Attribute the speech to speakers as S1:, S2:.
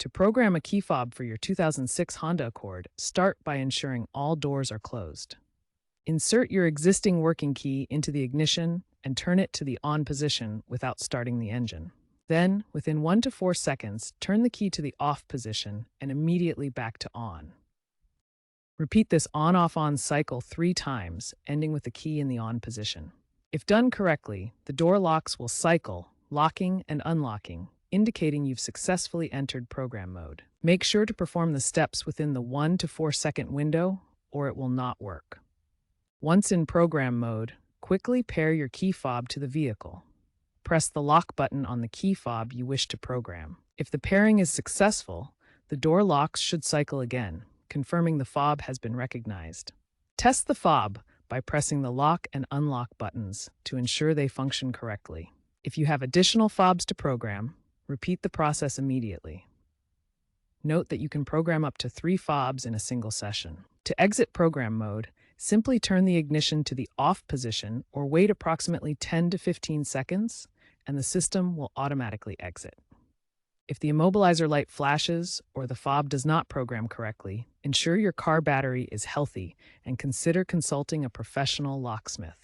S1: To program a key fob for your 2006 Honda Accord, start by ensuring all doors are closed. Insert your existing working key into the ignition and turn it to the on position without starting the engine. Then, within 1 to 4 seconds, turn the key to the off position and immediately back to on. Repeat this on-off-on cycle 3 times, ending with the key in the on position. If done correctly, the door locks will cycle, locking and unlocking, indicating you've successfully entered program mode. Make sure to perform the steps within the 1 to 4 second window, or it will not work. Once in program mode, quickly pair your key fob to the vehicle. Press the lock button on the key fob you wish to program. If the pairing is successful, the door locks should cycle again, confirming the fob has been recognized. Test the fob by pressing the lock and unlock buttons to ensure they function correctly. If you have additional fobs to program, repeat the process immediately. Note that you can program up to 3 fobs in a single session. To exit program mode, simply turn the ignition to the off position or wait approximately 10 to 15 seconds, and the system will automatically exit. If the immobilizer light flashes or the fob does not program correctly, ensure your car battery is healthy and consider consulting a professional locksmith.